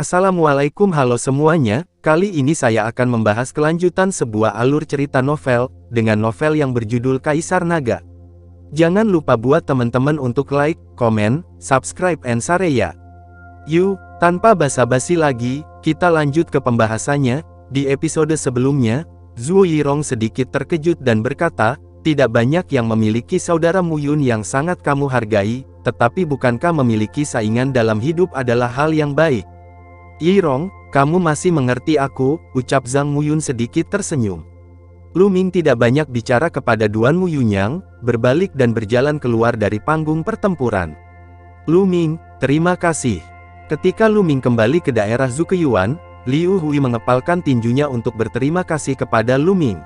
Assalamualaikum, halo semuanya. Kali ini saya akan membahas kelanjutan sebuah alur cerita novel, dengan novel yang berjudul Kaisar Naga. Jangan lupa buat teman-teman untuk like, komen, subscribe, and share ya. Yuk, tanpa basa-basi lagi, kita lanjut ke pembahasannya. Di episode sebelumnya, Zhuo Yirong sedikit terkejut dan berkata, tidak banyak yang memiliki saudara Muyun yang sangat kamu hargai, tetapi bukankah memiliki saingan dalam hidup adalah hal yang baik? Yirong, kamu masih mengerti aku, ucap Zhang Muyun sedikit tersenyum. Lu Ming tidak banyak bicara kepada Duan Muyunyang, berbalik dan berjalan keluar dari panggung pertempuran. Lu Ming, terima kasih. Ketika Lu Ming kembali ke daerah Zukeyuan, Liu Hui mengepalkan tinjunya untuk berterima kasih kepada Lu Ming.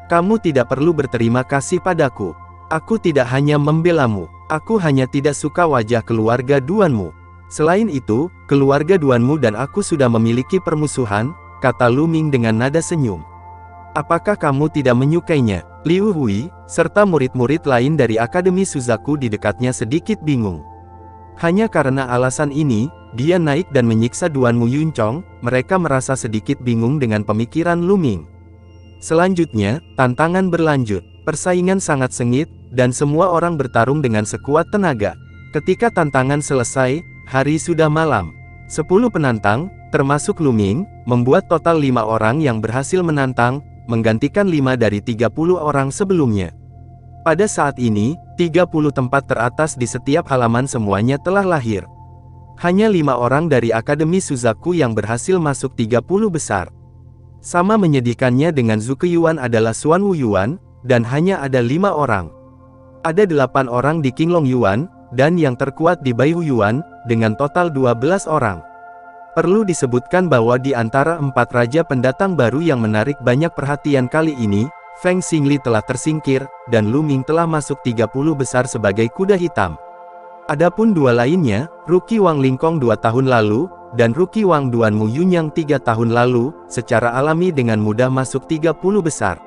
Kamu tidak perlu berterima kasih padaku. Aku tidak hanya membelamu, aku hanya tidak suka wajah keluarga Duanmu. Selain itu, keluarga Duanmu dan aku sudah memiliki permusuhan, kata Lu Ming dengan nada senyum. Apakah kamu tidak menyukainya? Liu Hui, serta murid-murid lain dari Akademi Suzaku di dekatnya sedikit bingung. Hanya karena alasan ini, dia naik dan menyiksa Duanmu Yuncong, mereka merasa sedikit bingung dengan pemikiran Lu Ming. Selanjutnya, tantangan berlanjut, persaingan sangat sengit, dan semua orang bertarung dengan sekuat tenaga. Ketika tantangan selesai, hari sudah malam. 10 penantang, termasuk Lu Ming, membuat total 5 orang yang berhasil menantang, menggantikan 5 dari 30 orang sebelumnya. Pada saat ini, 30 tempat teratas di setiap halaman semuanya telah lahir. Hanya 5 orang dari Akademi Suzaku yang berhasil masuk 30 besar. Sama menyedihkannya dengan Zukeyuan adalah Xuan Wuyuan, dan hanya ada 5 orang. Ada 8 orang di Qinglong Yuan, dan yang terkuat di Baihu Yuan, dengan total 12 orang. Perlu disebutkan bahwa di antara 4 raja pendatang baru yang menarik banyak perhatian kali ini, Feng Xingli telah tersingkir, dan Lu Ming telah masuk 30 besar sebagai kuda hitam. Adapun 2 lainnya, Ruqi Wang Lingkong 2 tahun lalu, dan Ruqi Wang Duanmu Yunyang 3 tahun lalu, secara alami dengan mudah masuk 30 besar.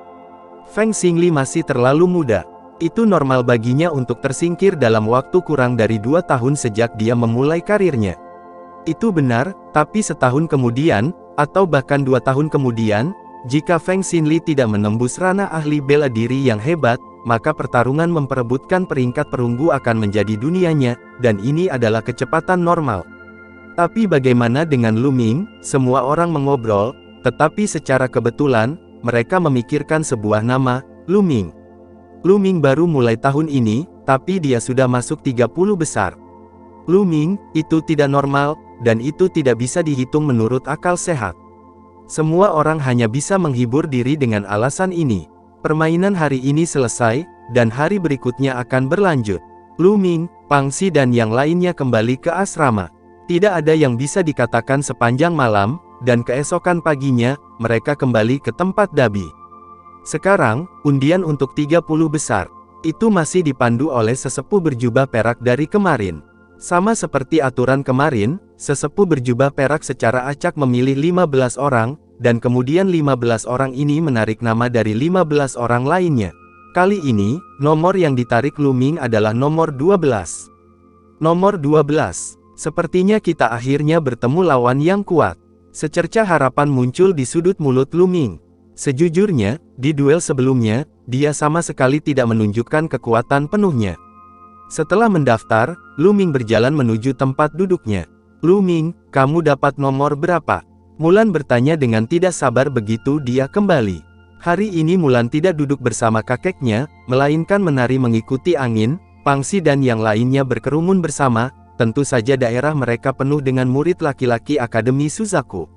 Feng Xingli masih terlalu muda. Itu normal baginya untuk tersingkir dalam waktu kurang dari 2 tahun sejak dia memulai karirnya. Itu benar, tapi setahun kemudian, atau bahkan 2 tahun kemudian, jika Feng Xingli tidak menembus ranah ahli bela diri yang hebat, maka pertarungan memperebutkan peringkat perunggu akan menjadi dunianya, dan ini adalah kecepatan normal. Tapi bagaimana dengan Lu Ming? Semua orang mengobrol, tetapi secara kebetulan, mereka memikirkan sebuah nama, Lu Ming. Lu Ming baru mulai tahun ini, tapi dia sudah masuk 30 besar. Lu Ming, itu tidak normal, dan itu tidak bisa dihitung menurut akal sehat. Semua orang hanya bisa menghibur diri dengan alasan ini. Permainan hari ini selesai, dan hari berikutnya akan berlanjut. Lu Ming, Pang Xi dan yang lainnya kembali ke asrama. Tidak ada yang bisa dikatakan sepanjang malam, dan keesokan paginya, mereka kembali ke tempat Dabi. Sekarang, undian untuk 30 besar. Itu masih dipandu oleh sesepuh berjubah perak dari kemarin. Sama seperti aturan kemarin, sesepuh berjubah perak secara acak memilih 15 orang, dan kemudian 15 orang ini menarik nama dari 15 orang lainnya. Kali ini, nomor yang ditarik Lu Ming adalah nomor 12. Nomor 12. Sepertinya kita akhirnya bertemu lawan yang kuat. Secercah harapan muncul di sudut mulut Lu Ming. Sejujurnya, di duel sebelumnya, dia sama sekali tidak menunjukkan kekuatan penuhnya. Setelah mendaftar, Lu Ming berjalan menuju tempat duduknya. Lu Ming, kamu dapat nomor berapa? Mulan bertanya dengan tidak sabar begitu dia kembali. Hari ini Mulan tidak duduk bersama kakeknya, melainkan menari mengikuti angin. Pang Xi dan yang lainnya berkerumun bersama, tentu saja daerah mereka penuh dengan murid laki-laki Akademi Suzaku.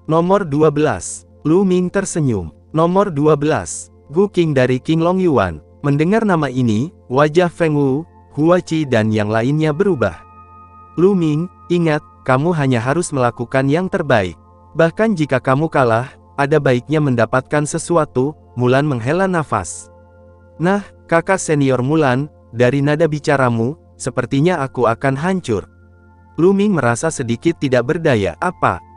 Nomor 12. Lu Ming tersenyum. Nomor 12. Gu Qing dari Qinglong Yuan. Mendengar nama ini, wajah Feng Wu, Hua Qi dan yang lainnya berubah. Lu Ming, ingat, kamu hanya harus melakukan yang terbaik. Bahkan jika kamu kalah, ada baiknya mendapatkan sesuatu. Mulan menghela nafas. Nah, kakak senior Mulan, dari nada bicaramu, sepertinya aku akan hancur. Lu Ming merasa sedikit tidak berdaya.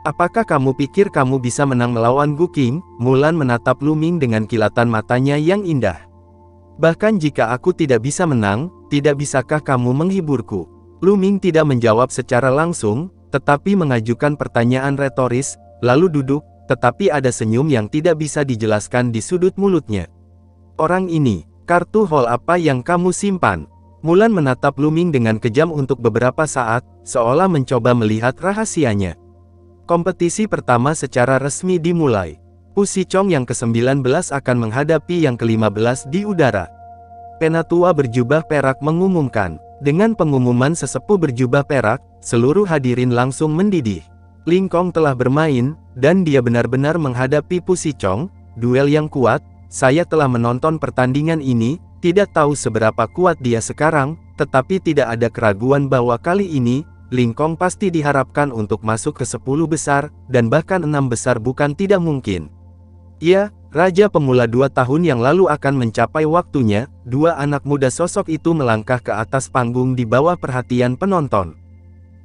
Apakah kamu pikir kamu bisa menang melawan Gu Qing? Mulan menatap Lu Ming dengan kilatan matanya yang indah. Bahkan jika aku tidak bisa menang, tidak bisakah kamu menghiburku? Lu Ming tidak menjawab secara langsung, tetapi mengajukan pertanyaan retoris, lalu duduk, tetapi ada senyum yang tidak bisa dijelaskan di sudut mulutnya. Orang ini, kartu hall apa yang kamu simpan? Mulan menatap Lu Ming dengan kejam untuk beberapa saat, seolah mencoba melihat rahasianya. Kompetisi pertama secara resmi dimulai. Pu Sichong yang ke-19 akan menghadapi yang ke-15 di udara. Penatua berjubah perak mengumumkan. Dengan pengumuman sesepuh berjubah perak, seluruh hadirin langsung mendidih. Ling Kong telah bermain, dan dia benar-benar menghadapi Pu Sichong, duel yang kuat. Saya telah menonton pertandingan ini, tidak tahu seberapa kuat dia sekarang, tetapi tidak ada keraguan bahwa kali ini, Ling Kong pasti diharapkan untuk masuk ke 10 besar, dan bahkan 6 besar bukan tidak mungkin. Ya, Raja Pemula 2 tahun yang lalu akan mencapai waktunya. Dua anak muda sosok itu melangkah ke atas panggung di bawah perhatian penonton.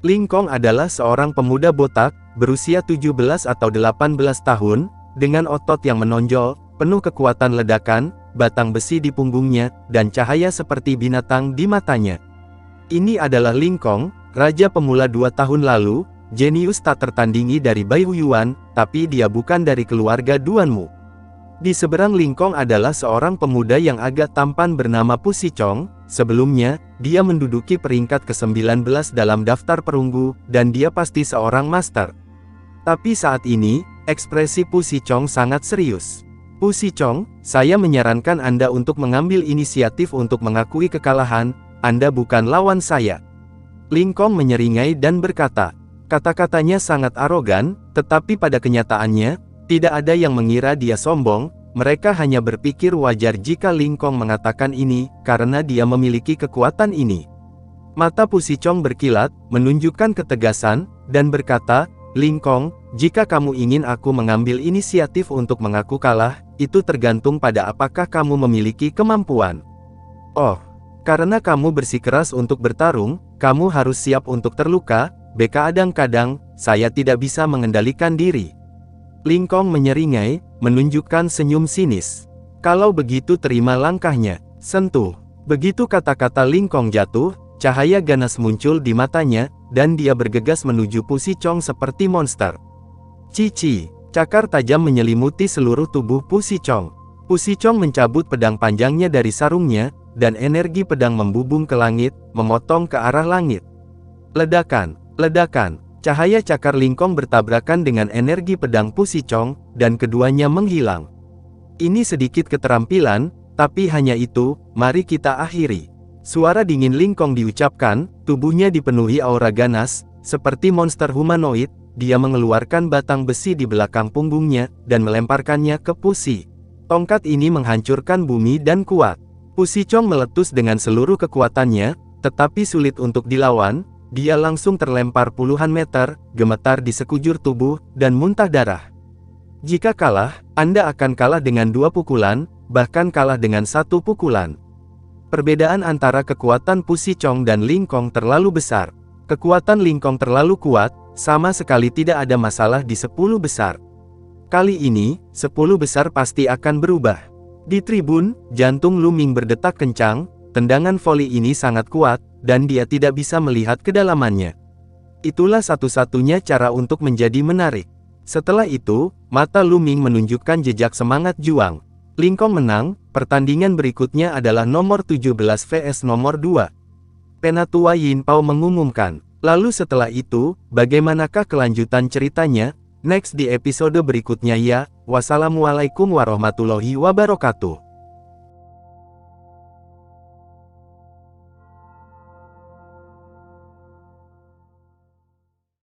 Ling Kong adalah seorang pemuda botak, berusia 17 atau 18 tahun, dengan otot yang menonjol, penuh kekuatan ledakan, batang besi di punggungnya, dan cahaya seperti binatang di matanya. Ini adalah Ling Kong, Raja Pemula 2 tahun lalu, jenius tak tertandingi dari Bai Huyuan, tapi dia bukan dari keluarga Duanmu. Di seberang Ling Kong adalah seorang pemuda yang agak tampan bernama Pu Sichong. Sebelumnya, dia menduduki peringkat ke-19 dalam daftar perunggu, dan dia pasti seorang master. Tapi saat ini, ekspresi Pu Sichong sangat serius. Pu Sichong, saya menyarankan Anda untuk mengambil inisiatif untuk mengakui kekalahan. Anda bukan lawan saya. Ling Kong menyeringai dan berkata. Kata-katanya sangat arogan, tetapi pada kenyataannya, tidak ada yang mengira dia sombong. Mereka hanya berpikir wajar jika Ling Kong mengatakan ini, karena dia memiliki kekuatan ini. Mata Pu Sichong berkilat, menunjukkan ketegasan, dan berkata, Ling Kong, jika kamu ingin aku mengambil inisiatif untuk mengaku kalah, itu tergantung pada apakah kamu memiliki kemampuan. Oh, karena kamu bersikeras untuk bertarung, kamu harus siap untuk terluka. Kadang-kadang, saya tidak bisa mengendalikan diri. Ling Kong menyeringai, menunjukkan senyum sinis. Kalau begitu terima langkahnya, sentuh. Begitu kata-kata Ling Kong jatuh, cahaya ganas muncul di matanya, dan dia bergegas menuju Pu Sichong seperti monster. Cici, cakar tajam menyelimuti seluruh tubuh Pu Sichong. Pu Sichong mencabut pedang panjangnya dari sarungnya, dan energi pedang membubung ke langit, memotong ke arah langit. Ledakan, ledakan. Cahaya cakar Ling Kong bertabrakan dengan energi pedang Pu Sichong, dan keduanya menghilang. Ini sedikit keterampilan, tapi hanya itu, mari kita akhiri. Suara dingin Ling Kong diucapkan, tubuhnya dipenuhi aura ganas, seperti monster humanoid. Dia mengeluarkan batang besi di belakang punggungnya, dan melemparkannya ke Pu Si. Tongkat ini menghancurkan bumi dan kuat. Pu Sichong meletus dengan seluruh kekuatannya, tetapi sulit untuk dilawan. Dia langsung terlempar puluhan meter, gemetar di sekujur tubuh, dan muntah darah. Jika kalah, Anda akan kalah dengan 2 pukulan, bahkan kalah dengan 1 pukulan. Perbedaan antara kekuatan Pu Sichong dan Ling Kong terlalu besar. Kekuatan Ling Kong terlalu kuat, sama sekali tidak ada masalah di 10 besar. Kali ini, 10 besar pasti akan berubah. Di tribun, jantung Lu Ming berdetak kencang, tendangan voli ini sangat kuat, dan dia tidak bisa melihat kedalamannya. Itulah satu-satunya cara untuk menjadi menarik. Setelah itu, mata Lu Ming menunjukkan jejak semangat juang. Ling Kong menang, pertandingan berikutnya adalah nomor 17 vs nomor 2. Penatua Yin Pao mengumumkan. Lalu setelah itu, bagaimanakah kelanjutan ceritanya? Next di episode berikutnya ya. Wassalamualaikum warahmatullahi wabarakatuh.